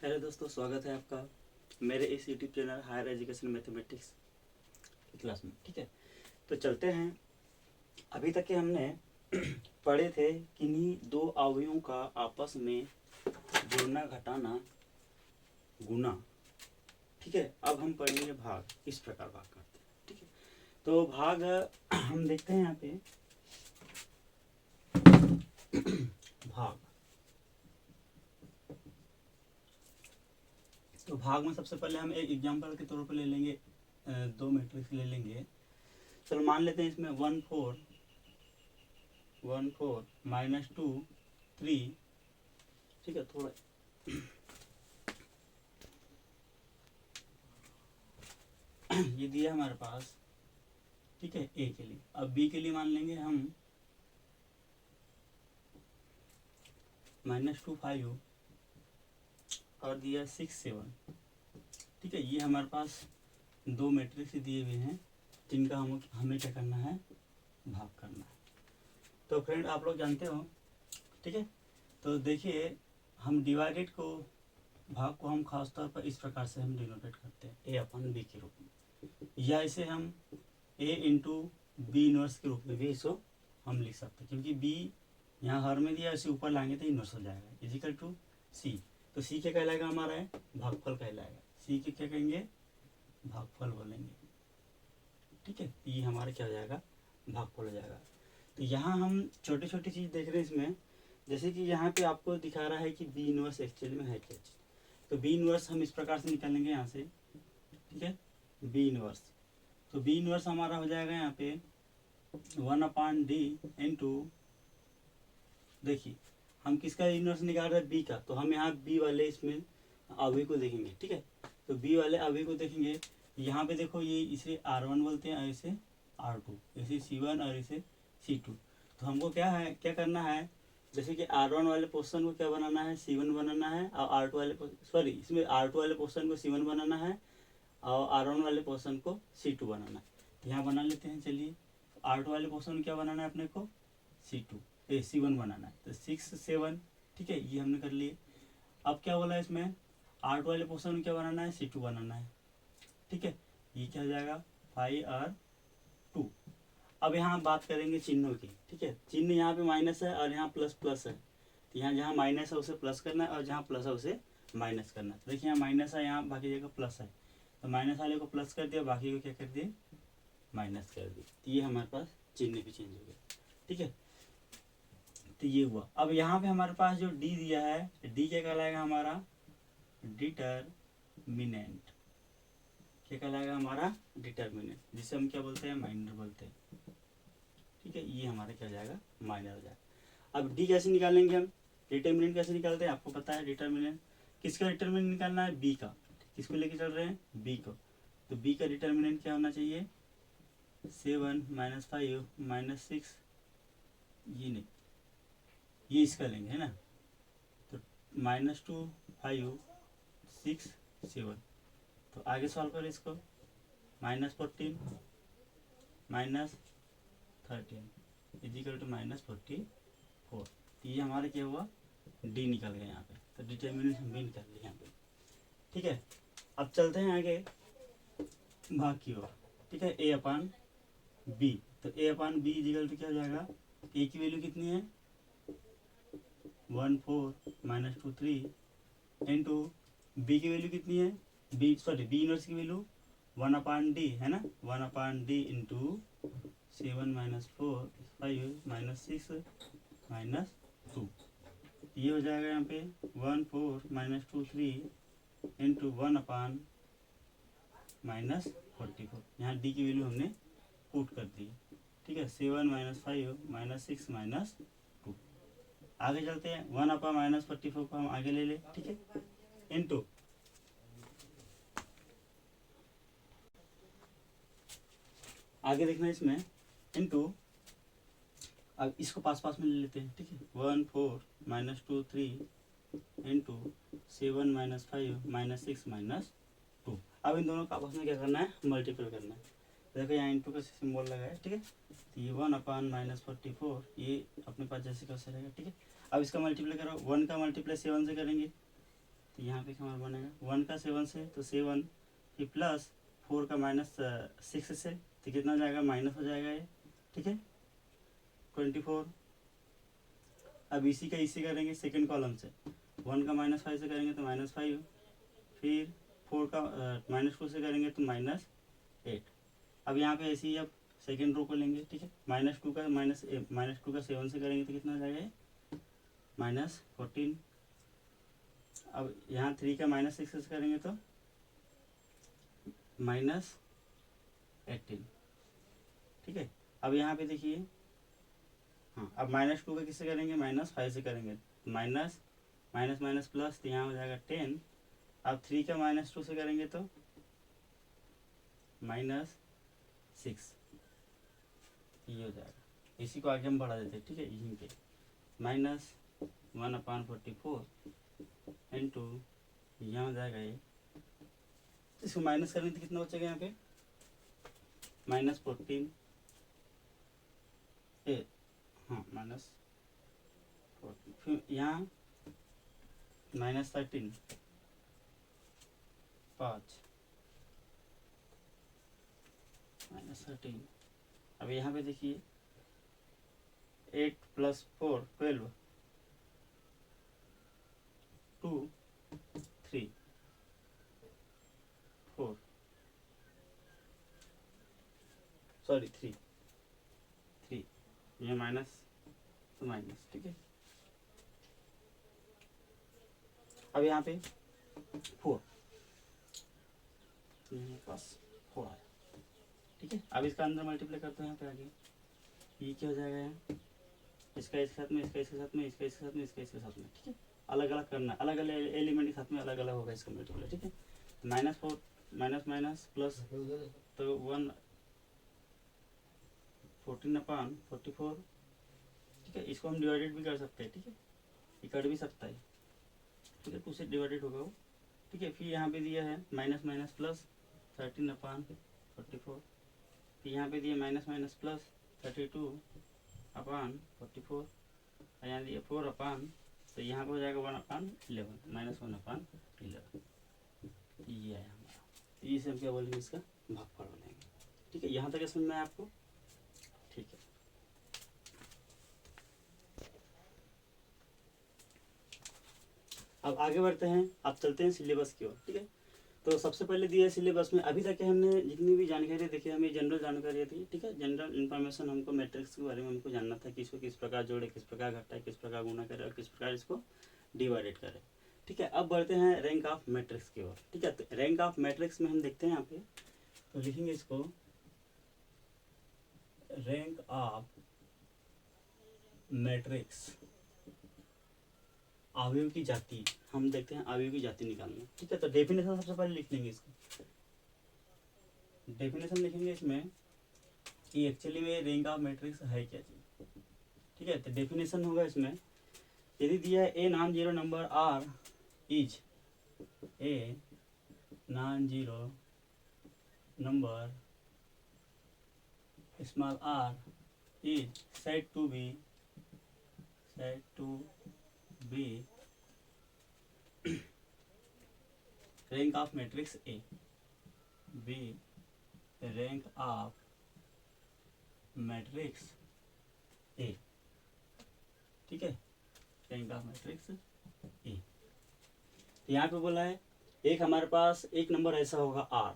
Hello दोस्तों, स्वागत है आपका मेरे इस YouTube channel higher education mathematics की क्लास में। ठीक है, तो चलते हैं। अभी तक के हमने पढ़े थे किन्हीं दो अवयवों का आपस में जोड़ना, घटाना, गुना। ठीक है, अब हम पढ़ेंगे भाग। इस प्रकार भाग करते हैं। ठीक है, तो भाग हम देखते हैं यहाँ पे भाग। तो भाग में सबसे पहले हम एक एग्जांपल के तौर पर ले लेंगे, दो मैट्रिक्स ले लेंगे। चलो मान लेते हैं इसमें 1 4 -2 3। ठीक है, थोड़ा ये दिया हमारे पास। ठीक है, ए के लिए। अब बी के लिए मान लेंगे हम -2 5 और दिया 6 7। ठीक है, ये हमारे पास दो मैट्रिक्स दिए हुए हैं जिनका हमें क्या करना है, भाग करना है। तो फ्रेंड आप लोग जानते हो। ठीक है, तो देखिए हम डिवाइडेड को, भाग को हम खासतौर पर इस प्रकार से हम डिनोटेट करते हैं, ए अपन बी के रूप में, या इसे हम ए इंटू बी इनवर्स के रूप में भी इसको हम लिख सकते हैं, क्योंकि बी यहाँ हर में दिया, इसे ऊपर लाएंगे तो इनवर्स हो जाएगा, इजिकल टू सी। तो सी क्या कहलाएगा हमारा है, भागफल कहलाएगा। सी के क्या कहेंगे, भागफल बोलेंगे। ठीक है, ये हमारा क्या हो जाएगा, भागफल हो जाएगा। तो यहाँ हम छोटी छोटी चीज़ देख रहे हैं इसमें, जैसे कि यहाँ पे आपको दिखा रहा है कि बी इनवर्स एक्चुअली में है क्या चीज़। तो बी इनवर्स हम इस प्रकार से निकालेंगे यहाँ से। ठीक है, बी इनवर्स, तो बी इनवर्स हमारा हो जाएगा यहाँ पे 1/d इंटू, देखिए हम किसका इनवर्स निकाल रहे हैं, बी का। तो हम यहाँ बी वाले इसमें अवयव को देखेंगे। ठीक है, तो बी वाले अवयव को देखेंगे। यहाँ पे देखो, ये इसे R1 बोलते हैं और इसे R2, इसे C1 और इसे C2। तो हमको क्या है, क्या करना है, जैसे कि R1 वाले पोर्शन को क्या बनाना है, C1 बनाना है, और R2 वाले, सॉरी, इसमें R2 वाले पोर्शन को C1 बनाना है और R1 वाले पोर्शन को C2 बनाना है। तो यहाँ बना लेते हैं। चलिए, R2 वाले पोर्शन क्या बनाना है अपने को, C1 बनाना है। तो 6 7। ठीक है, ये हमने कर लिए। अब क्या बोला इसमें, R2 वाले पोर्शन में क्या बनाना है, C2 बनाना है। ठीक है, ये क्या हो जाएगा, 5 और 2। अब यहाँ बात करेंगे चिन्हों की। ठीक है, चिन्ह यहाँ पे माइनस है और यहाँ प्लस प्लस है। तो यहाँ जहाँ माइनस है उसे प्लस करना है और जहाँ प्लस है उसे माइनस करना है। तो देखिए यहाँ माइनस है, यहाँ बाकी जगह प्लस है। तो माइनस वाले को प्लस कर दिया, बाकी को क्या कर दिए, माइनस कर दिया। तो ये हमारे पास चिन्ह भी चेंज हो गया। ठीक है, तो ये हुआ। अब यहाँ पे हमारे पास जो डी दिया है, डी क्या कहलाएगा हमारा, डिटरमिनेंट। क्या कहलाएगा हमारा, डिटरमिनेंट, जिसे हम क्या बोलते हैं, माइनर बोलते हैं। ठीक है, ये हमारा क्या हो जाएगा, माइनर हो जाएगा। अब डी कैसे निकालेंगे हम, डिटरमिनेंट कैसे निकालते हैं, आपको पता है। डिटरमिनेंट किसका डिटरमिनेंट निकालना है, बी का। किसको लेके चल रहे हैं, बी को। तो बी का डिटरमिनेंट क्या होना चाहिए, 7 -5 -6। ये नहीं, ये इसका लेंगे, है ना। तो -2 5 6 7। तो आगे सॉल्व करें इसको, -14 -13 इजिकल टू -44। तो ये हमारा क्या हुआ, डी निकल गया यहाँ पे। तो डिटर्मिनेंट हम भी निकाल लिया यहाँ पे। ठीक है, अब चलते हैं आगे भाग की ओर। ठीक है, ए अपान बी। तो ए अपान बी इजिकल टू क्या हो जाएगा, ए की वैल्यू कितनी है, 1 4 -2 3 इंटू बी की वैल्यू कितनी है, बी इनवर्स की वैल्यू 1/d है ना, 1/d इंटू 7 -4 5 -6 -2। ये हो जाएगा यहाँ पे 1 4 -2 3 इंटू 1/-44। यहाँ डी की वैल्यू हमने पुट कर दी। ठीक है, 7 -5 -6 -2। आगे चलते हैं, 1/-44 को हम आगे ले ले। ठीक है, इंटू आगे देखना इसमें, इंटू, अब इसको पास पास में ले लेते हैं। ठीक है, 1 4 -2 3 इंटू 7 -5 -6 -2। अब इन दोनों का आपस में क्या करना है, मल्टीपल करना है। देखो यहाँ इंटू का सिंबल लगा है। ठीक है, तो ये 1/-44 ये अपने पास जैसे कैसे रहेगा। ठीक है, अब इसका मल्टीप्लाई करो, 1 का मल्टीप्लाई 7 से करेंगे तो यहाँ पे हमारा बनेगा 1 का 7 से तो 7, फिर प्लस 4 का -6 से तो कितना हो जाएगा, माइनस हो जाएगा ये, ठीक है 24। अब इसी का इसी करेंगे सेकंड कॉलम से, 1 का -5 से करेंगे तो -5, फिर 4 का -2 से करेंगे तो -8। अब यहाँ पे ऐसे ही अब सेकेंड रो को लेंगे, ठीक है -2 का -2 का 7 से करेंगे तो कितना हो जाएगा, -14। अब यहाँ 3 का -6 से करेंगे तो -18, ठीक है। अब यहाँ पे देखिए, हाँ अब -2 का किससे करेंगे, -5 से करेंगे, माइनस माइनस माइनस प्लस, तो यहाँ हो जाएगा 10। अब 3 का -2 से करेंगे तो -6, ये हो जाएगा। इसी को आगे हम बढ़ा देते हैं, ठीक है यहीं पे -1/44 इंटू यहाँ हो जाएगा ये, इसको माइनस करेंगे तो कितना बचेगा यहाँ पे -14, हाँ -14, फिर यहाँ -13 5 -13। अब यहाँ पे देखिए 8 + 4 12 2 3 4 सॉरी 3 ये माइनस तो माइनस, ठीक है। अब यहाँ पे 4 मेरे पास 4 आया, ठीक है। अब इसका अंदर मल्टीप्लाई करते हैं यहाँ पे आगे, ये क्या हो जाएगा यहाँ, इसका इसके साथ में, इसका इसके साथ में, इसका इसके साथ में, इसका इसके साथ में, ठीक है। अलग अलग करना, अलग अलग एलिमेंट के साथ में अलग अलग होगा इसका मल्टीप्लाई, ठीक है। -4 माइनस प्लस तो 1 14/44, ठीक है। इसको हम डिवाइडेड भी कर सकते हैं, ठीक है, ये कर भी सकता है, ठीक है, 2 से डिवाइडेड होगा वो, ठीक है। फिर यहाँ पे दिया है माइनस प्लस 13/44, फिर यहाँ पे दिया माइनस प्लस 32/44, और यहाँ दिया 4 तो यहाँ पे हो जाएगा 1/11 -1/11, ये आया हमारा। ये से हम क्या बोलेंगे, इसका भागफल बनेंगे, ठीक है। यहाँ तक समझ में आया आपको, ठीक है। अब आगे बढ़ते हैं, अब चलते हैं सिलेबस की ओर, ठीक है। तो सबसे पहले दिया है सिलेबस में, अभी तक हमने जितनी भी जानकारी देखी, हमें जनरल जानकारी थी, ठीक है। जनरल इन्फॉर्मेशन, हमको मैट्रिक्स के बारे में हमको जानना था कि इसको किस प्रकार जोड़े, किस प्रकार घटाए, किस प्रकार गुणा करे और किस प्रकार इसको डिवाइडेड करे, ठीक है। अब बढ़ते हैं रैंक ऑफ मैट्रिक्स की ओर, ठीक है। तो रैंक ऑफ मैट्रिक्स में हम देखते हैं यहाँ पे, तो लिखेंगे इसको रैंक ऑफ मैट्रिक्स, अवयव की जाति, हम देखते हैं अवयव की जाति निकालना, ठीक है। तो डेफिनेशन सबसे पहले लिख लेंगे, इसको डेफिनेशन लिखेंगे इसमें कि एक्चुअली में रैंक ऑफ मैट्रिक्स है क्या चीज, ठीक है। तो डेफिनेशन होगा इसमें, यदि दिया है a non zero number R is a non zero number small R is said to be rank of matrix A, be rank of matrix A, ठीक है, रैंक ऑफ मैट्रिक्स ए। यहाँ पे बोला है एक हमारे पास एक नंबर ऐसा होगा आर,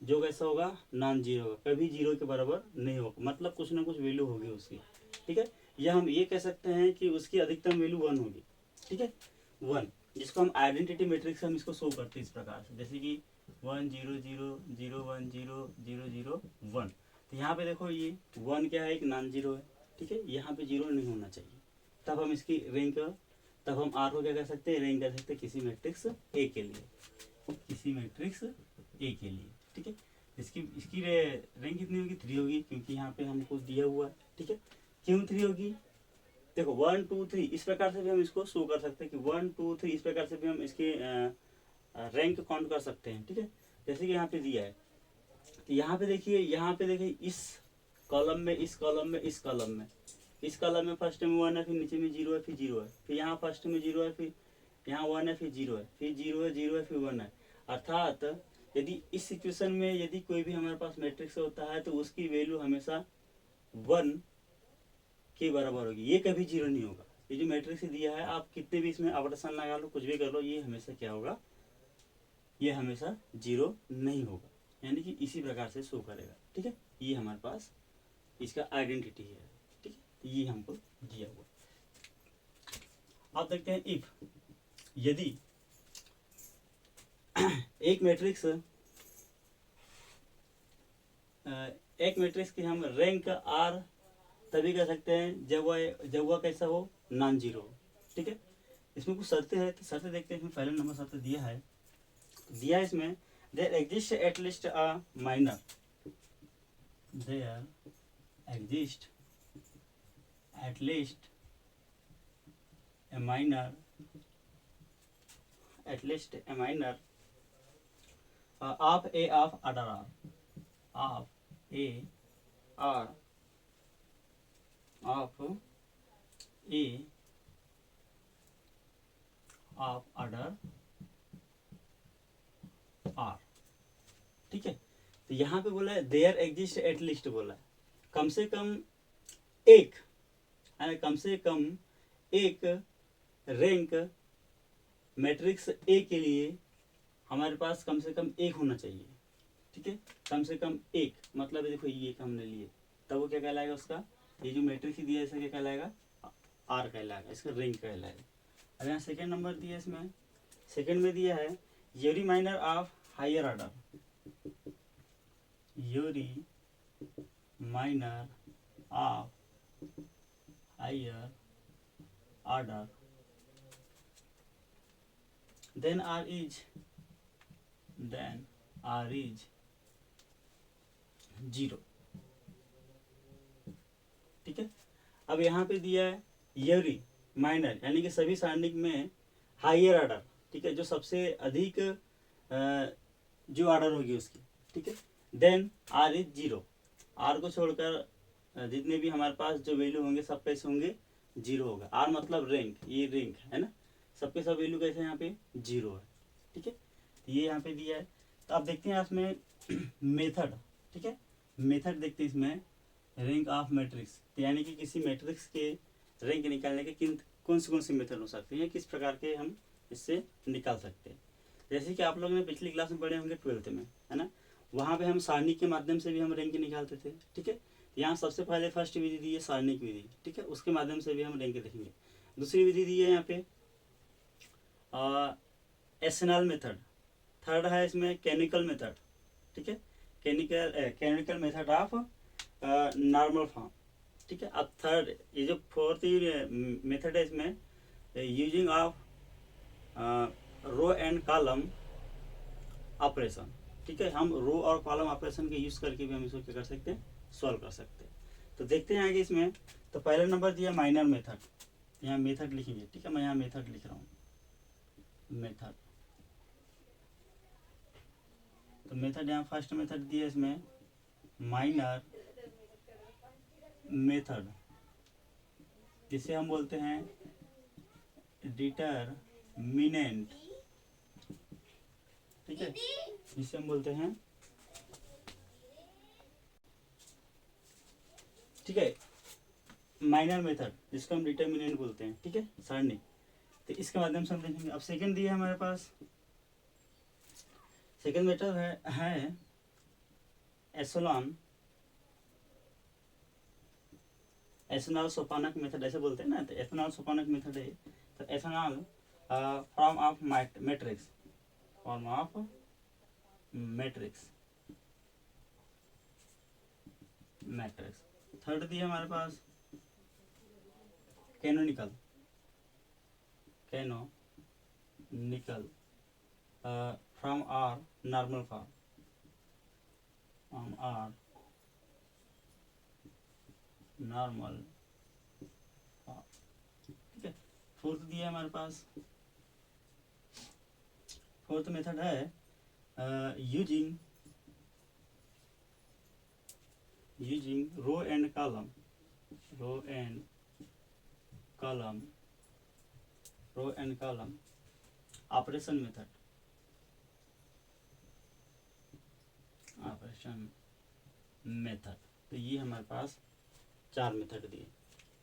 जो कैसा होगा, नॉन जीरो होगा, कभी जीरो के बराबर नहीं होगा, मतलब कुछ ना कुछ वैल्यू होगी उसकी, ठीक है। या हम ये कह सकते हैं कि उसकी अधिकतम वैल्यू 1 होगी, ठीक है 1, जिसको हम आइडेंटिटी मैट्रिक्स से हम इसको शो करते हैं इस प्रकार से, जैसे कि 1 0 0 0 1 0 0 0 1। तो यहाँ पे देखो ये 1 क्या है, एक नॉन जीरो है, ठीक है, यहाँ पे जीरो नहीं होना चाहिए, तब हम इसकी रैंक, तब हम आर को क्या कर सकते हैं, रैंक कर सकते हैं किसी मैट्रिक्स ए के लिए, किसी मैट्रिक्स ए के लिए, ठीक है। इसकी रैंक कितनी होगी, 3 होगी, क्योंकि यहाँ पे हमको दिया हुआ है, ठीक है। क्यों 3 होगी, देखो 1 2 3 इस प्रकार से भी हम इसको शो कर सकते हैं कि 1 2 3 इस प्रकार से भी हम इसके रैंक काउंट कर सकते हैं, ठीक है। जैसे कि यहाँ पे दिया है, तो यहाँ पे देखिए इस कॉलम में, इस कॉलम में, इस कॉलम में, इस कॉलम में फर्स्ट में 1 है, फिर नीचे में 0 है, फिर 0 है, फिर यहाँ फर्स्ट में 0 है, फिर यहाँ 1 है, फिर 0 है, फिर 0 है, 0 है, फिर 1 है। अर्थात यदि इस सिचुएशन में यदि कोई भी हमारे पास मैट्रिक्स होता है तो उसकी वैल्यू हमेशा 1 के बराबर होगी, ये कभी 0 नहीं होगा। ये जो मैट्रिक्स दिया है, आप कितने भी इसमें ऑपरेशन लगा लो, कुछ भी कर लो, ये हमेशा क्या होगा, ये हमेशा 0 नहीं होगा, यानी कि इसी प्रकार से शो करेगा। ठीक है, ये हमारे पास इसका आइडेंटिटी है। ठीक है, तो ये हमको दिया हुआ। आप देखते हैं इफ यदि एक मैट्रिक्स की हम रैंक आर तभी कर सकते हैं जब वह कैसा हो, नॉन जीरो हो। ठीक है, इसमें कुछ शर्तें हैं, तो शर्तें देखते हैं। इसमें पहले नंबर शर्त दिया है, इसमें there exist at least a minor, there exist at least a minor, at least a minor of a of order R, of a R of a of order R. ठीक है, तो यहाँ पे बोला है देयर एग्जिस्ट एटलीस्ट, बोला है कम से कम एक, कम से कम एक रैंक मैट्रिक्स ए के लिए हमारे पास कम से कम एक होना चाहिए। ठीक है, कम से कम एक, मतलब देखो ये एक हमने लिए, तब वो क्या कहलाएगा, उसका ये जो मैट्रिक्स दिया है इसका क्या कहलाएगा, आर कहलाएगा, इसका रैंक कहलाएगा। अब यहाँ सेकेंड नंबर दिया, इसमें सेकेंड में दिया है every minor of higher order, every minor of higher order, then R is 0। ठीक है, अब यहाँ पे दिया है यूरी माइनर, यानी कि सभी सारणिक में हायर ऑर्डर। ठीक है, जो सबसे अधिक जो ऑर्डर होगी उसकी। ठीक है, देन R इज 0, R को छोड़कर जितने भी हमारे पास जो वैल्यू होंगे सब कैसे होंगे, 0 होगा। R मतलब रैंक, ये रैंक है ना, सबके सब वैल्यू कैसे यहाँ पे 0 है। ठीक है, तो ये यहाँ पे दिया है। तो आप देखते हैं इसमें मेथड। ठीक है, मेथड देखते हैं इसमें रैंक ऑफ मैट्रिक्स, यानी कि किसी मैट्रिक्स के रैंक निकालने के कौन सी मेथड हो सकती है, किस प्रकार के हम इससे निकाल सकते हैं। जैसे कि आप लोगों ने पिछली क्लास में पढ़े होंगे 12th में, है ना, वहाँ पे हम सारणी के माध्यम से भी हम रैंक निकालते थे। ठीक है, यहाँ सबसे पहले फर्स्ट विधि दी है सारणिक विधि। ठीक है, उसके माध्यम से भी हम रैंक देखेंगे। दूसरी विधि दी है यहाँ पे एसएनएल मेथड। थर्ड है इसमें केमिकल मेथड। ठीक है, chemical method of normal form. ठीक है, अब थर्ड, ये जो फोर्थ मेथड है इसमें using of row and column operation. ठीक है, हम रो और कॉलम ऑपरेशन के यूज करके भी हम इसको क्या कर सकते हैं, सॉल्व कर सकते हैं। तो देखते हैं आगे इसमें। तो पहला नंबर दिया माइनर मेथड, यहाँ मेथड लिखेंगे। ठीक है, मैं यहाँ मेथड लिख रहा हूँ, मेथड। तो मेथड यहाँ फर्स्ट मेथड दिया इसमें माइनर मेथड, जिसे हम बोलते हैं डिटरमिनेंट। ठीक है, जिसे हम बोलते हैं, ठीक है, माइनर मेथड, जिसको हम डिटरमिनेंट बोलते हैं। ठीक है, सारणी। तो इसके माध्यम से हम देखेंगे। अब सेकंड दिया हमारे पास, सेकंड मेथड है एथेनॉल सोपानक मेथड, ऐसे बोलते हैं ना, तो एथेनॉल सोपानक मेथड है। तो एथेनॉल form of matrix, form of matrix, matrix. Third दिया हमारे पास canonical, canonical form or normal form, form or normal form. ठीक है, फोर्थ दिया हमारे पास, फोर्थ मेथड है using row and column, row and column operation method, operation method. तो ये हमारे पास 4 मेथड दिए,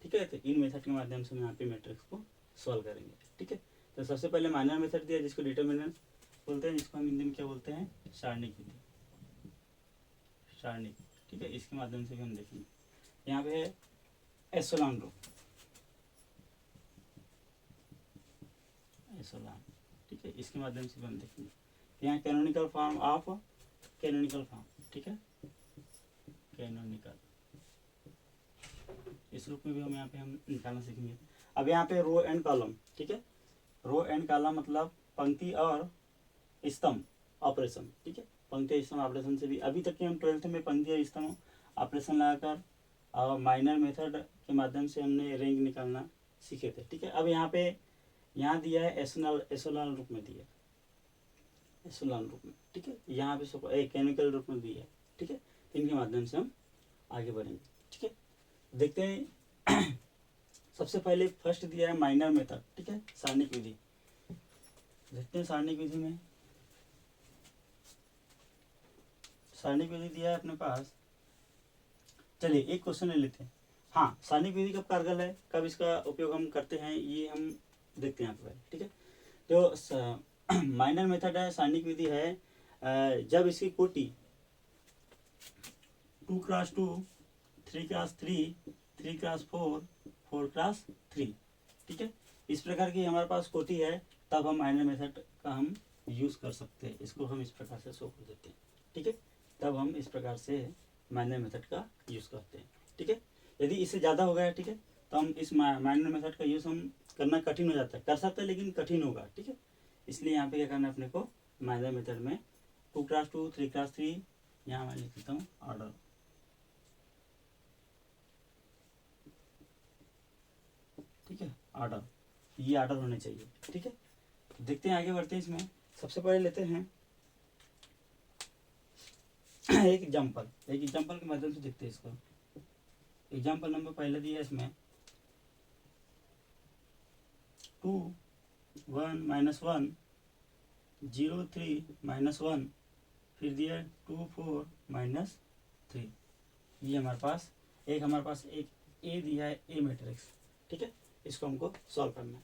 ठीक है। तो इन मेथड के माध्यम से हम यहाँ पे मैट्रिक्स को सॉल्व करेंगे, ठीक है। तो सबसे पहले माइनर मेथड दिया जिसको डिटर्मिनेंट बोलते हैं, जिसको हम हिंदी में क्या बोलते हैं, सारणिक विधि, सारणिक, ठीक है। इसके माध्यम से भी हम देखेंगे। यहाँ पे है एसोलान रूप, एसोलान, ठीक है। इसके माध्यम से भी हम देखेंगे। यहाँ canonical form of, canonical form, ठीक है, कैनोनिकल, इस रूप में भी हम यहाँ पे हम निकालना सीखेंगे। अब यहाँ पे रो एंड कॉलम, ठीक है। रो एंड कॉलम मतलब पंक्ति और स्तंभ ऑपरेशन, ठीक है। पंक्ति स्तंभ ऑपरेशन से भी अभी तक के हम 12th में पंक्ति और स्तंभ ऑपरेशन लगाकर और माइनर मेथड के माध्यम से हमने रेंज निकालना सीखे थे, ठीक है। अब यहाँ पे यहाँ दिया है एसोलान रूप में दिया है, एसोलान रूप में, ठीक है। यहाँ पे एक केमिकल रूप में दिया है, ठीक है। इनके माध्यम से हम आगे बढ़ेंगे, ठीक है। देखते हैं सबसे पहले फर्स्ट दिया है माइनर मेथड, ठीक है, सारणिक विधि। देखते हैं सारणिक विधि में, सारणिक विधि दिया है अपने पास। चलिए एक क्वेश्चन ले लेते हैं। हाँ, सारणिक विधि कब कारगर है, कब इसका उपयोग हम करते हैं, ये हम देखते हैं यहाँ पे, ठीक है। तो माइनर मेथड है, सारणिक विधि है जब इसकी कोटि 2x2, 3x3, 3x4, 4x3, ठीक है। इस प्रकार की हमारे पास कोटि है, तब हम माइनर मेथड का हम यूज़ कर सकते हैं। इसको हम इस प्रकार से शो कर देते हैं, ठीक है। तब हम इस प्रकार से माइनर मेथड का यूज़ करते हैं, ठीक है। यदि इससे ज़्यादा हो गया, ठीक है, तो हम इस माइनर मेथड का यूज़ हम करना कठिन हो जाता है, कर सकते हैं लेकिन कठिन होगा, ठीक है। इसलिए यहाँ पे क्या करना है अपने को, माइनर मेथड में 2x2, 3x3, यहाँ मैं लिख देता हूँ ऑर्डर, ठीक है, ऑर्डर, ये ऑर्डर होने चाहिए, ठीक है। देखते हैं, आगे बढ़ते हैं। इसमें सबसे पहले लेते हैं एक एग्जाम्पल, एक एग्जाम्पल के माध्यम से देखते हैं इसको। एग्जाम्पल नंबर पहले दिया है इसमें 2, 1, -1, 0, 3, -1, फिर दिया 2, 4, -3। ये हमारे पास एक ए दिया है, ए मैट्रिक्स, ठीक है। इसको हमको सॉल्व करना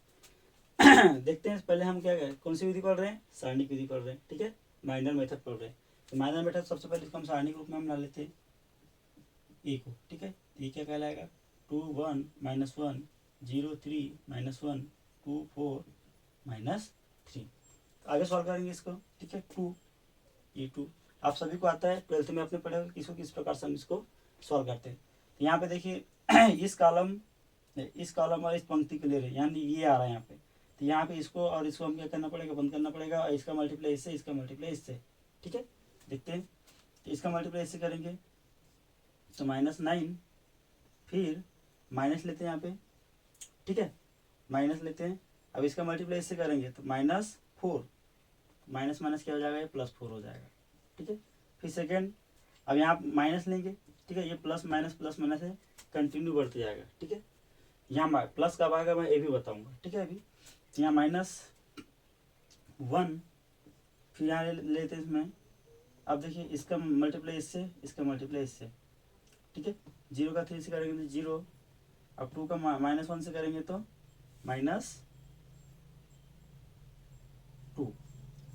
है। देखते हैं पहले हम क्या कौन सी विधि पढ़ रहे हैं, सारणिक विधि पढ़ रहे हैं, ठीक है, माइनर मेथड पढ़ रहे हैं। तो माइनर मेथड सबसे पहले इसको हम सारणिक रूप में हम ला लेते हैं ए को, ठीक है। ये क्या कहलाएगा, 2, 1, -1, 0, 3, -1, 2, 4, -3। आगे सॉल्व करेंगे इसको, ठीक है। 2, ये 2 आप सभी को आता है, 12th में आपने पढ़ा किसको किस प्रकार से हम इसको सॉल्व करते हैं। तो यहाँ पे देखिए इस कॉलम और इस पंक्ति को ले रहे हैं, यानी ये आ रहा है यहाँ पे। तो यहाँ पे इसको और इसको हम क्या करना पड़ेगा, बंद करना पड़ेगा, और इसका मल्टीप्लाई इससे, इसका मल्टीप्लाई इससे, ठीक है। देखते हैं, तो इसका मल्टीप्लाई इससे करेंगे तो -9, फिर माइनस लेते हैं यहाँ पे, ठीक है, माइनस लेते हैं। अब इसका मल्टीप्लाई इससे करेंगे तो -4, माइनस माइनस क्या हो जाएगा, ये +4 हो जाएगा, ठीक है। फिर सेकेंड, अब यहाँ माइनस लेंगे, ठीक है, ये प्लस माइनस है, कंटिन्यू बढ़ते जाएगा, ठीक है। यहाँ प्लस कब आएगा मैं ये भी बताऊंगा, ठीक है। अभी यहाँ -1, फिर यहाँ लेते हैं इसमें। अब देखिए इसका मल्टीप्लाई इससे, इसका मल्टीप्लाई इससे, ठीक है। 0 का 3 से करेंगे तो 0, अब 2 का -1 से करेंगे तो -2,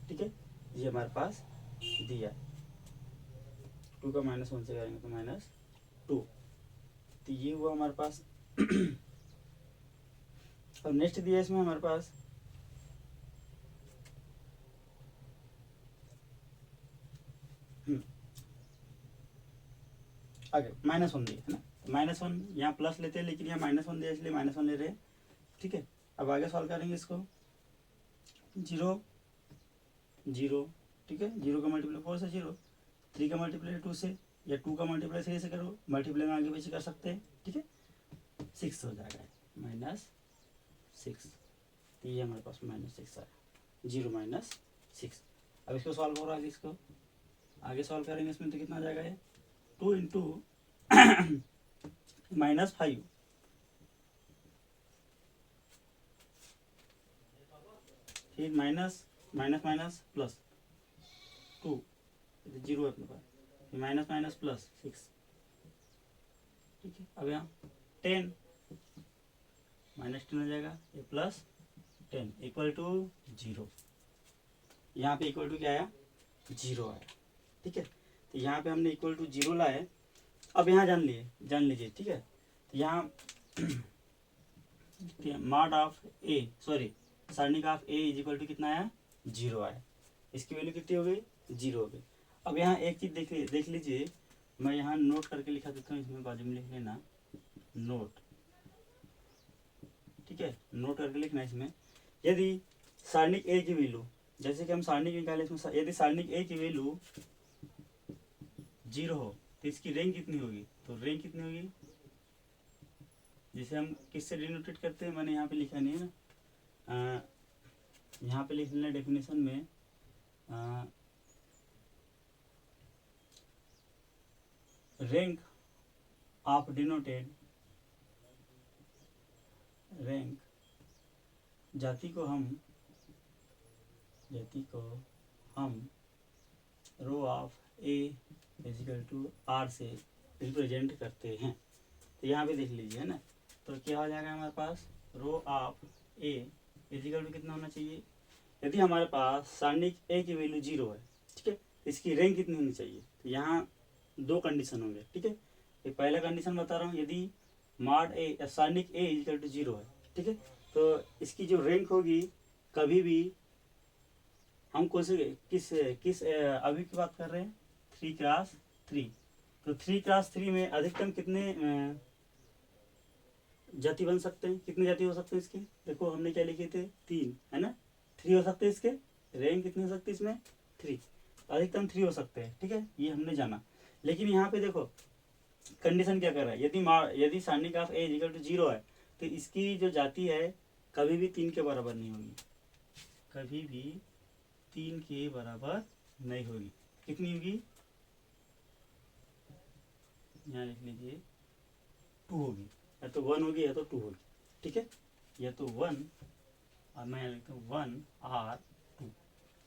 ठीक है। ये हमारे पास दिया 2 का -1 से करेंगे तो -2, तो ये हुआ हमारे पास। और नेक्स्ट दिया इसमें हमारे पास आगे -1 दिया है ना, -1 यहाँ प्लस लेते हैं लेकिन यहाँ -1 दिया इसलिए -1 ले रहे हैं, ठीक है। अब आगे सॉल्व करेंगे इसको, 0, 0, ठीक है, 0 का मल्टीप्लाई 4 से 0, 3 का मल्टीप्लाई 2 से, या 2 का मल्टीप्लाई 3 से करो, मल्टीप्लाई में आगे पीछे कर सकते हैं, ठीक है। 6 हो जाएगा, -6, तो ये हमारे पास -6 आया, 0 -6। अब इसको सॉल्व हो रहा है, इसको आगे सॉल्व करेंगे इसमें तो कितना आ जाएगा, ये 2 इंटू -5, फिर माइनस माइनस माइनस प्लस 2, 0 है अपने पास, फिर माइनस माइनस प्लस 6, ठीक है। अब यहाँ 10 -10 हो जाएगा, ये प्लस 10 इक्वल टू 0, यहाँ पे इक्वल टू क्या आया, 0 आया, ठीक है। तो यहाँ पे हमने इक्वल टू 0 लाए। अब यहाँ जान लीजिए, ठीक है। तो यहाँ मॉड ऑफ ए, सॉरी सारणिक of A is equal to कितना आया, 0 आया। इसकी वैल्यू कितनी हो गई, 0 हो गई। अब यहाँ एक चीज़ देख लीजिए, मैं यहाँ नोट करके लिखा देता हूँ, इसमें बाजू में लिख लेना नोट, ठीक है। नोट करके लिखना इसमें, यदि सारणिक ए की वैल्यू, जैसे कि हम सारणिक निकाले इसमें, यदि सारणिक ए की वैल्यू 0 हो तो इसकी रैंक कितनी होगी, तो रैंक कितनी होगी, जिसे हम किससे डिनोटेट करते हैं, मैंने यहाँ पे लिखा नहीं है ना, यहाँ पे लिख लेना डेफिनेशन में, रैंक ऑफ डिनोटेड, रैंक जाति को हम rho of A is equal to R से रिप्रेजेंट करते हैं। तो यहाँ पे देख लीजिए, है ना, तो क्या हो जाएगा हमारे पास, row of A is equal to कितना होना चाहिए, यदि हमारे पास सारणिक ए की वैल्यू 0 है, ठीक है, इसकी रैंक कितनी होनी चाहिए, तो यहाँ 2 कंडीशन होंगे, ठीक है। ये पहला कंडीशन बता रहा हूँ, यदि मॉड ए सारणिक ए इजिकल टू 0 है, ठीक है, तो इसकी जो रैंक होगी, कभी भी हम कौन से किस अभी की बात कर रहे हैं, 3x3, तो 3x3 में अधिकतम कितने जाति बन सकते हैं, कितने जाति हो सकते हैं इसके, देखो हमने क्या लिखे थे, 3, है ना, 3 हो सकते हैं इसके, रैंक कितनी हो सकती है इसमें, 3, अधिकतम 3 हो सकते हैं, ठीक है, ये हमने जाना। लेकिन यहाँ पे देखो कंडीशन क्या कर रहा है, यदि सारणिक ऑफ ए इक्वल टू 0 है, तो इसकी जो जाति है कभी भी 3 के बराबर नहीं होगी, कभी भी 3 के बराबर नहीं होगी, कितनी होगी, यहाँ लिख लीजिए 2 होगी, या तो 1 होगी या तो 2 होगी, ठीक है, या तो 1, और मैं यहाँ लिखता हूँ 1 और 2,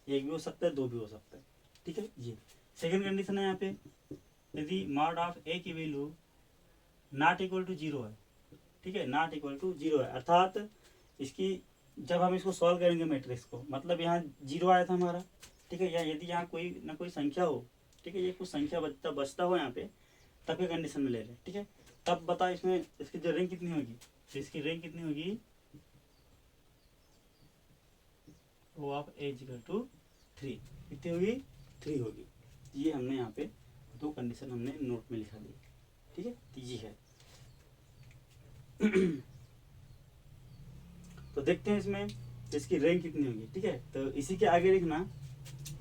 एक भी हो सकता है, 2 भी हो सकता है, ठीक है। ये सेकंड कंडीशन है यहाँ पे, यदि मॉड ऑफ ए की वैल्यू नॉट इक्वल टू 0 है, ठीक है, नॉट इक्वल टू 0 है, अर्थात इसकी जब हम इसको सॉल्व करेंगे मैट्रिक्स को, मतलब यहाँ 0 आया था हमारा, ठीक है, या यदि यहाँ कोई ना कोई संख्या हो, ठीक है, ये कुछ संख्या बचता हो यहाँ पे, तब के कंडीशन में ले लें, ठीक है। तब बता इसमें इसकी जो रैंक कितनी होगी, तो इसकी रैंक कितनी होगी, वो आप ए इक्वल टू 3, कितनी होगी, 3 होगी। ये हमने यहाँ पे 2 कंडीशन हमने नोट में लिखा दी, ठीक है, तो ये है। तो देखते हैं इसमें इसकी रैंक कितनी होगी, ठीक है। तो इसी के आगे लिखना,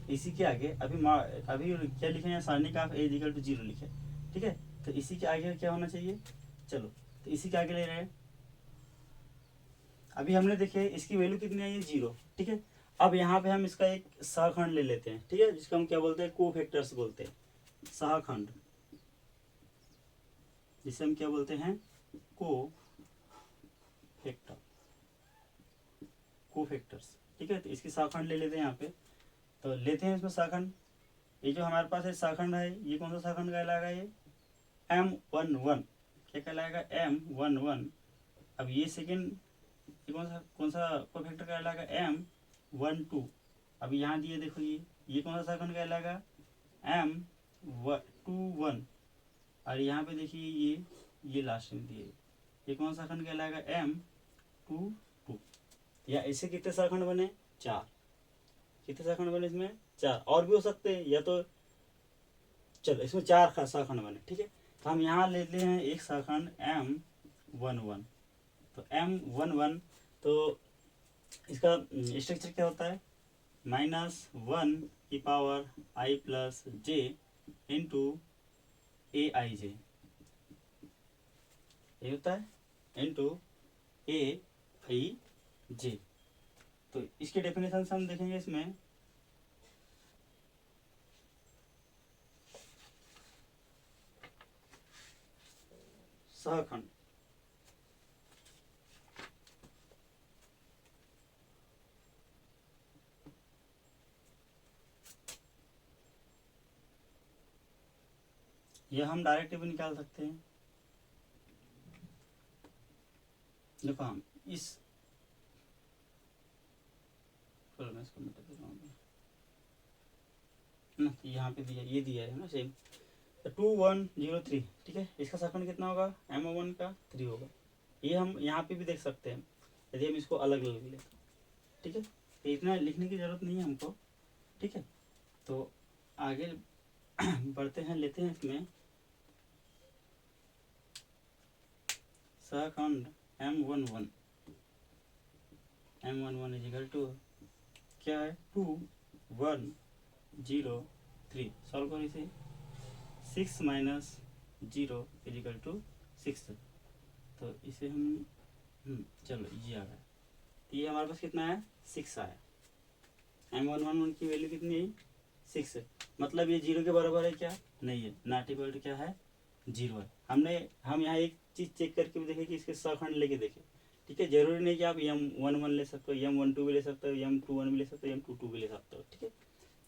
इसी के आगे अभी क्या लिखे हैं, सारणिक ऑफ ए इक्वल टू 0 लिखे, ठीक है। तो इसी के आगे क्या होना चाहिए, चलो तो इसी के आगे ले रहे हैं, अभी हमने देखे इसकी वैल्यू कितनी आई है, 0, ठीक है। अब यहाँ पे हम इसका एक सहखंड ले लेते हैं, ठीक है, जिसको हम क्या बोलते हैं, कोफैक्टर्स बोलते हैं, सहखंड, जिसे हम क्या बोलते हैं, कोफैक्टर्स, ठीक है। तो इसकी सहखंड ले लेते हैं यहाँ पे, तो लेते हैं इसमें सहखंड, ये जो हमारे पास है सहखंड है, ये कौन सा सहखंड कहलाएगा, ये M11, क्या कहलाएगा, M11। अब ये सेकेंड, ये कौन सा कोफैक्टर कहलाएगा, M12। अब यहाँ दिए देखो, ये कौन सा सहखंड कहलाएगा, M21, और यहाँ पे देखिए ये लास्ट में दिए, ये कौन सा सहखंड कहलाएगा, M22। या ऐसे कितने सहखंड बने, 4, कितने सहखंड बने इसमें, 4, और भी हो सकते हैं, या तो चलो इसमें 4 सहखंड बने, ठीक है। तो हम यहाँ लेते हैं एक सहखंड M11, तो M11, तो इसका स्ट्रक्चर क्या होता है, -1 की power i plus j into aij, ये होता है, इंटू aij। तो इसके डेफिनेशन से हम देखेंगे इसमें, सहखंड, यह हम डायरेक्ट भी निकाल सकते हैं। देखो हम इस मैं इसको मिटा दे रहा हूँ ना, यहाँ पे दिया, ये दिया है ना सेम 2103, ठीक है। इसका सेकंड कितना होगा, M1 का 3 होगा। ये हम यहाँ पे भी देख सकते हैं यदि हम इसको अलग अलग ले, ठीक है। तो इतना लिखने की ज़रूरत नहीं है हमको, ठीक है। तो आगे बढ़ते हैं, लेते हैं इसमें second M11 is equal to क्या है 2103। सॉल्व करो इसे, 6 माइनस 0 इज इक्वल टू 6। तो इसे हम चलो ये आ गया। तो ये हमारे पास कितना है 6 आया। M111 की वैल्यू कितनी है 6 है। मतलब ये 0 के बराबर है क्या, नहीं है, नॉट इक्वल टू क्या है 0 है। हम यहाँ एक चीज़ चेक करके भी देखें कि इसके सहखंड लेके देखें, ठीक है। जरूरी नहीं कि आप M11 ले सकते हो, M12 भी ले सकते हो, M21 भी ले सकते हो, M22 भी ले सकते हो, ठीक है।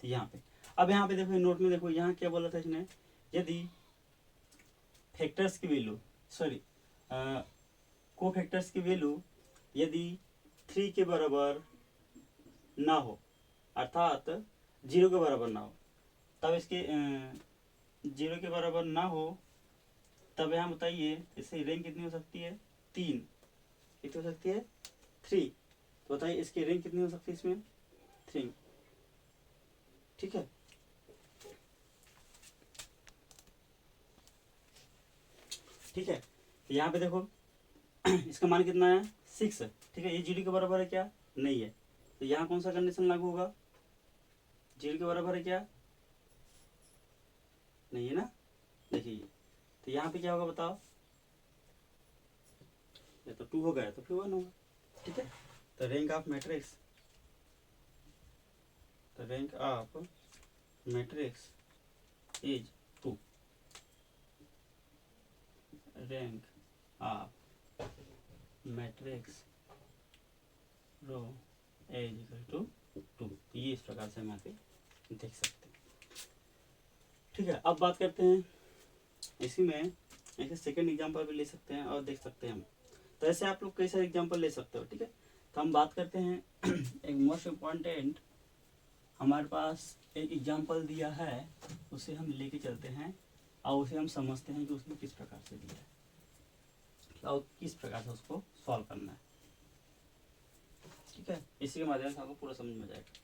तो यहाँ पे अब यहाँ पे देखो, नोट में देखो यहाँ क्या बोला था इसने, यदि फैक्टर्स की वैल्यू को फैक्टर्स की वैल्यू यदि 3 के बराबर ना हो, अर्थात 0 के बराबर ना हो, तब इसके 0 के बराबर ना हो, तब यहाँ बताइए इसकी रैंक कितनी हो सकती है 3, कितनी हो सकती है 3। तो बताइए इसकी रैंक कितनी हो सकती है इसमें 3, ठीक है। ठीक है, तो यहाँ पे देखो इसका मान कितना है 6, ठीक है। ये 0 के बराबर है क्या, नहीं है। तो यहाँ कौन सा कंडीशन लागू होगा, 0 के बराबर है क्या, नहीं है ना। देखिए तो यहाँ पे क्या होगा बताओ, या तो 2 होगा या तो फिर 1 होगा, ठीक है। तो rank of matrix, the rank of matrix is 2, rank of matrix row is equal to 2। ये इस प्रकार से हम यहाँ पे देख सकते हैं, ठीक है। अब बात करते हैं इसी में, ऐसे सेकंड एग्जांपल भी ले सकते हैं और देख सकते हैं हम। तो ऐसे आप लोग कई सारे एग्जांपल ले सकते हो, ठीक है। तो हम बात करते हैं एक मोस्ट इम्पॉर्टेंट, हमारे पास एक एग्जांपल दिया है, उसे हम लेके चलते हैं और उसे हम समझते हैं कि उसमें किस प्रकार से दिया है और किस प्रकार से उसको सॉल्व करना है, ठीक है। इसी के माध्यम से आपको पूरा समझ में जाएगा।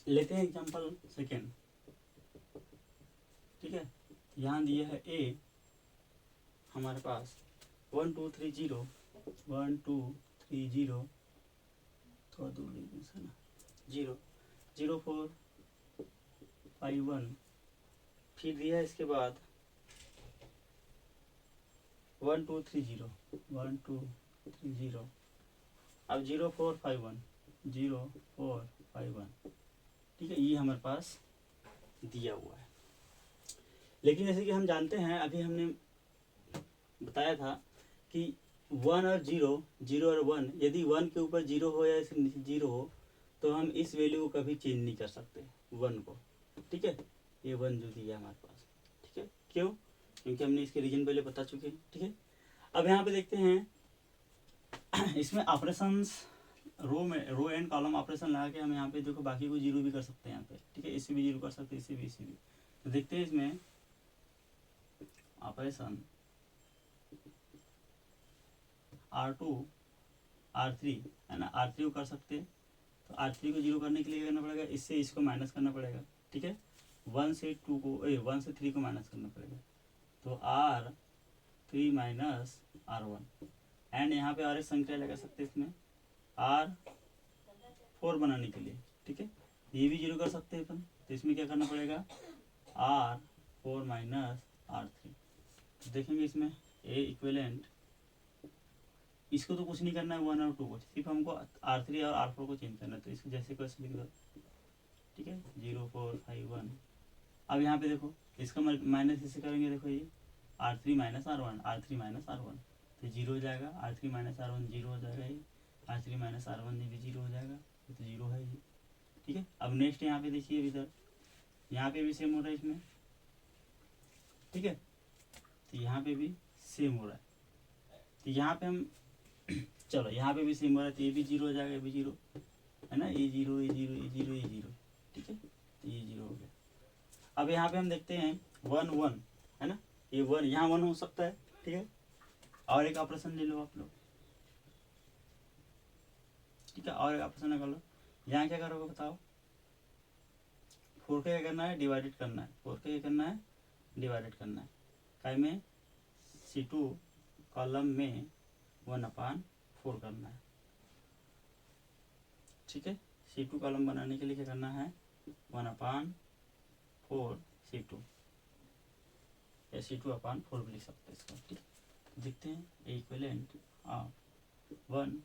लेते हैं एग्जांपल सेकेंड, ठीक है। यहाँ दिया है ए, हमारे पास 1 2 3 0 1 2 3 0, थोड़ा दूर है ना, 0 0 4 5 1, फिर दिया है इसके बाद 1 2 3 0 1 2 3 0, अब 0 4 5 1 0 4 5 1, ठीक है। ये हमारे पास दिया हुआ है। लेकिन जैसे कि हम जानते हैं, अभी हमने बताया था कि 1 और 0 0 और 1, यदि 1 के ऊपर 0 हो या इसके नीचे 0 हो, तो हम इस वैल्यू को कभी चेंज नहीं कर सकते 1 को, ठीक है। ये 1 जो दिया हमारे पास, ठीक है। क्यों, क्योंकि हमने इसके रीजन पहले बता चुके हैं, ठीक है। अब यहाँ पे देखते हैं इसमें operations, row and column operation लगा के हम यहाँ पे देखो बाकी को 0 भी कर सकते हैं यहाँ पे, ठीक है। इससे भी 0 कर सकते हैं, इससे भी, इससे भी। तो देखते हैं इसमें ऑपरेशन R2 R3 है ना, R3 को कर सकते हैं। तो R3 को 0 करने के लिए करना पड़ेगा, इससे इसको माइनस करना पड़ेगा, ठीक है। 1 से 3 को माइनस करना पड़ेगा, तो R3 माइनस R1, एंड यहाँ पे और एक संख्या लगा सकते हैं इसमें R4 बनाने के लिए, ठीक है। ये भी 0 कर सकते हैं अपन, तो इसमें क्या करना पड़ेगा R4 माइनस R3। तो देखेंगे इसमें ए इक्विवेलेंट, इसको तो कुछ नहीं करना है 1 और 2 को, सिर्फ हमको R3 और R4 को चेंज करना है। तो इसको जैसे कैसे लिख दो, ठीक है, 0 4 5 1। अब यहाँ पे देखो इसका माइनस इसे करेंगे, देखो ये R3 minus R1, R3 minus R1, तो 0 हो जाएगा। R3 माइनस R1 0 हो जाएगा, ये R3 माइनस R1 ये भी 0 हो जाएगा, ये तो 0 है ये, ठीक है। अब नेक्स्ट यहाँ पे देखिए इधर, यहाँ पे भी सेम हो रहा है इसमें, ठीक है। तो यहाँ पे भी सेम हो रहा है, तो यहाँ पे हम चलो यहाँ पे भी सेम हो रहा है, तो ये भी 0 हो जाएगा, ये भी 0 है ना, ये 0 ये 0 ये 0 ये 0, ठीक है। तो ये 0 हो गया। अब यहाँ पे हम देखते हैं 1 1 है ना, ये 1 यहाँ 1 हो सकता है, ठीक है। और एक ऑपरेशन ले लो आप लोग, ठीक है, और एक ऑपरेशन कर लो। यहाँ क्या करोगे बताओ, 4 का क्या करना है, डिवाइडेड करना है, 4 का क्या करना है, डिवाइडेड करना है, काय में C2 कॉलम में 1/4 करना है, ठीक है। C2 कॉलम बनाने के लिए क्या करना है, 1/4 C2 या C2/4 भी लिख सकते हैं इसको, ठीक है। देखते हैं इक्विवेलेंट ऑफ 1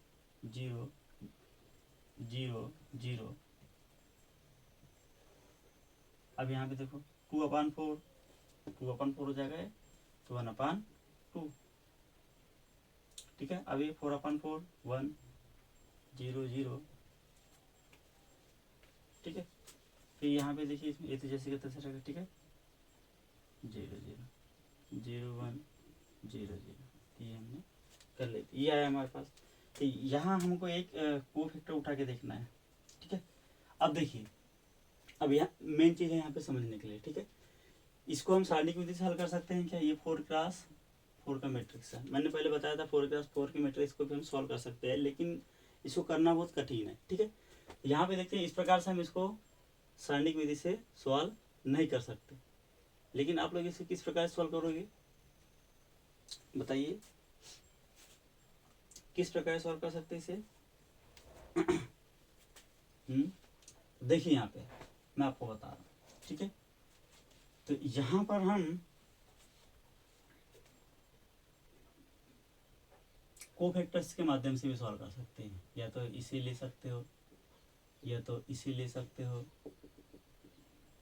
0 0 0। अब यहाँ पे देखो 2/4 हो जाएगा, तो 1/2, ठीक है। अब ये 4/4 1 0 0, ठीक है। फिर यहाँ पे देखिए इसमें ये तो जैसे का तैसे रहेगा, ठीक है, 0 0 0 1 0 0, ये हमने कर लेते, ये आया हमारे पास। तो यहाँ हमको एक कोफैक्टर उठा के देखना है, ठीक है। अब देखिए, अब यहाँ मेन चीज़ है यहाँ पे समझने के लिए, ठीक है। इसको हम सारणी की विधि से हल कर सकते हैं क्या, ये 4x4 का मैट्रिक्स है, मैंने पहले बताया था 4x4 की मैट्रिक्स को भी हम सॉल्व कर सकते हैं, लेकिन इसको करना बहुत कठिन है, ठीक है। यहाँ पे देखते हैं इस प्रकार से हम इसको सारणी की विधि से सॉल्व नहीं कर सकते, लेकिन आप लोग इसे किस प्रकार से सॉल्व करोगे बताइए, किस प्रकार सॉल्व कर सकते हैं इसे। देखिए यहाँ पे मैं आपको बता रहा हूँ, ठीक है। तो यहाँ पर हम कोफैक्टर्स के माध्यम से भी सॉल्व कर सकते हैं, या तो इसे ले सकते हो, या तो इसे ले सकते हो,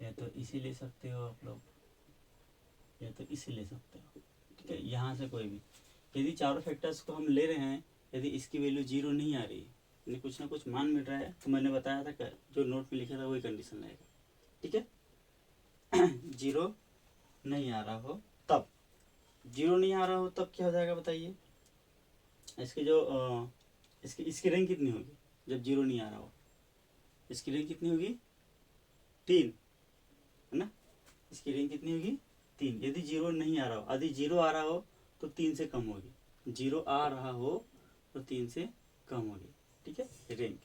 या तो इसे ले सकते हो आप लोग, या तो इसे ले सकते हो, ठीक है। यहाँ से कोई भी, यदि चारों फैक्टर्स को हम ले रहे हैं, यदि इसकी वैल्यू 0 नहीं आ रही है, यानी कुछ ना कुछ मान मिल रहा है, तो मैंने बताया था जो नोट में लिखा था वही कंडीशन रहेगा, ठीक है। 0 नहीं आ रहा हो तब, 0 नहीं आ रहा हो तब क्या हो जाएगा बताइए, इसकी जो इसकी रैंक कितनी होगी जब 0 नहीं आ रहा हो, इसकी रैंक कितनी होगी 3 है ना, इसकी रैंक कितनी होगी 3। यदि 0 नहीं आ रहा हो, यदि 0 आ रहा हो तो 3 से कम होगी, 0 आ रहा हो तो 3 से कम होगी, ठीक है, रैंक।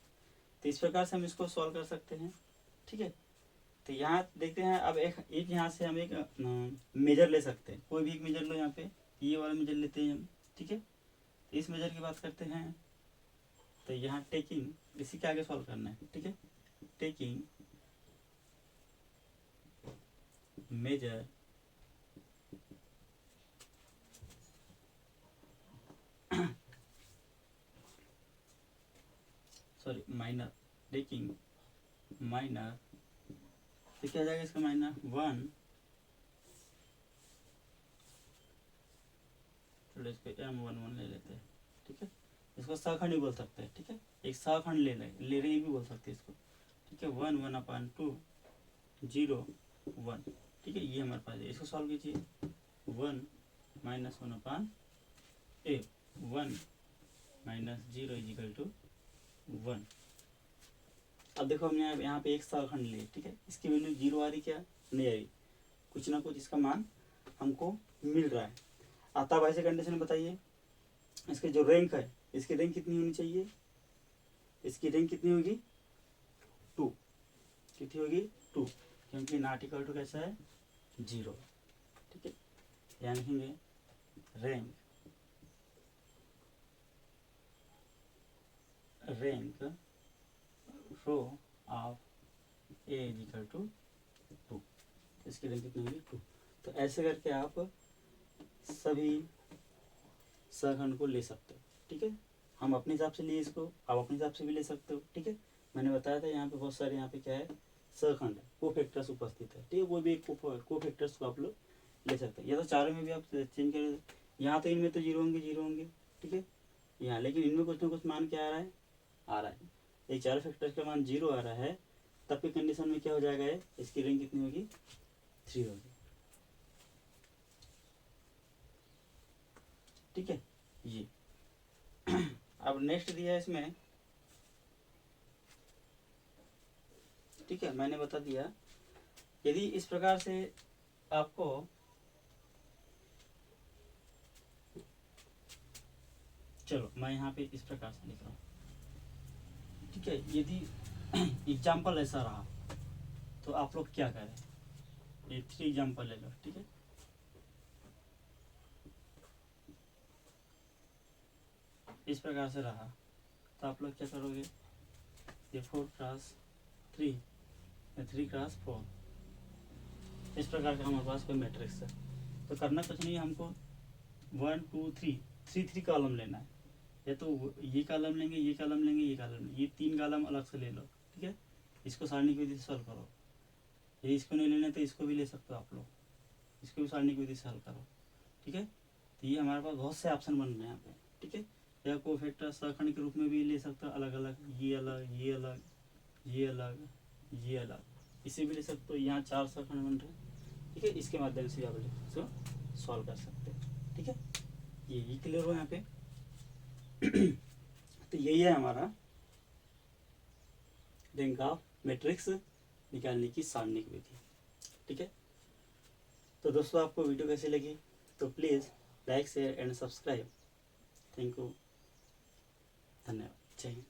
तो इस प्रकार से हम इसको सॉल्व कर सकते हैं, ठीक है। तो यहाँ देखते हैं, अब एक यहाँ से हम एक मेजर ले सकते हैं, कोई भी एक मेजर लो, यहाँ पे ये वाला मेजर लेते हैं हम, ठीक है। इस मेजर की बात करते हैं, तो यहाँ टेकिंग इसी के आगे सॉल्व करना है, ठीक है। Taking major sorry minor, taking minor, तो क्या जाएगा इसका माइनर 1, चलो इसको M11 ले लेते हैं, ठीक है। इसको सहखंड भी बोल सकते हैं, ठीक है, एक सहखंड ले रहे भी बोल सकते हैं इसको, ठीक है। 1 1/2 0 1, ठीक है, ये हमारे पास है, इसको सॉल्व कीजिए। 1 - 1/1 1 - 0 = 1। अब देखो हमने यहाँ पे एक सहखंड लिए, ठीक है, इसकी वैल्यू 0 आ रही क्या, नहीं आ रही, कुछ ना कुछ इसका मान हमको मिल रहा है। आता भाई से कंडीशन बताइए, इसके जो रैंक है, इसकी रैंक कितनी होनी चाहिए, इसकी रैंक कितनी होगी 2, कितनी होगी 2, क्योंकि नॉट इक्वल टू कैसा है 0, ठीक है। यहाँ लिखेंगे रैंक रो ऑफ A = 2, इसकी रैंक कितनी होगी 2। तो ऐसे करके आप सभी सहखंड को ले सकते हो, ठीक है। हम अपने हिसाब से लिए इसको, आप अपने हिसाब से भी ले सकते हो, ठीक है। मैंने बताया था यहाँ पे बहुत सारे, यहाँ पे क्या है सहखंड है, कोफैक्टर्स उपस्थित है, ठीक है, वो भी एक कोफैक्टर्स को आप लोग ले सकते हैं, या तो चारों में भी आप चेंज कर, यहाँ तो इनमें तो 0 होंगे 0 होंगे, ठीक है, यहाँ लेकिन इनमें कुछ ना कुछ मान क्या आ रहा है, ये चारों फैक्टर का मान 0 आ रहा है, तब की कंडीशन में क्या हो जाएगा, ये इसकी रैंक कितनी होगी, 3 होगी। ठीक है ये अब नेक्स्ट दिया है इसमें, ठीक है मैंने बता दिया, यदि इस प्रकार से आपको चलो मैं यहाँ पे इस प्रकार से लिख रहा हूँ, ठीक है। यदि एग्जाम्पल ऐसा रहा तो आप लोग क्या करें, ये 3 एग्जाम्पल ले लो, ठीक है। इस प्रकार से रहा तो आप लोग क्या करोगे, ये 4x3 या 3x4, इस प्रकार का हमारे पास कोई मैट्रिक्स है। तो करना कुछ नहीं है, हमको 1 2 3 3 कॉलम लेना है, या तो ये कॉलम लेंगे, ये कॉलम लेंगे, ये कॉलम लेंगे, ये 3 कॉलम अलग से ले लो, ठीक है। इसको सारणी की विधि से सॉल्व करो, ये इसको नहीं लेना तो इसको भी ले सकते हो आप लोग, इसको भी सारणी की विधि से हल करो, ठीक है। तो ये हमारे पास बहुत से ऑप्शन बन रहे हैं यहाँ पे, ठीक है। या को फैक्टर सहखंड के रूप में भी ले सकते हो, अलग अलग, ये अलग, ये अलग, ये अलग, ये अलग, इसे भी ले सकते हो। यहाँ 4 सहखंड बन रहे हैं, ठीक है। इसके माध्यम से आप इसको सॉल्व कर सकते हैं, ठीक है। ये क्लियर हो यहाँ पे। तो यही है हमारा रैंक ऑफ मैट्रिक्स निकालने की सारणिक विधि, ठीक है। तो दोस्तों आपको वीडियो कैसी लगी, तो please like share and subscribe. Thank you, धन्यवाद, जय हिंद।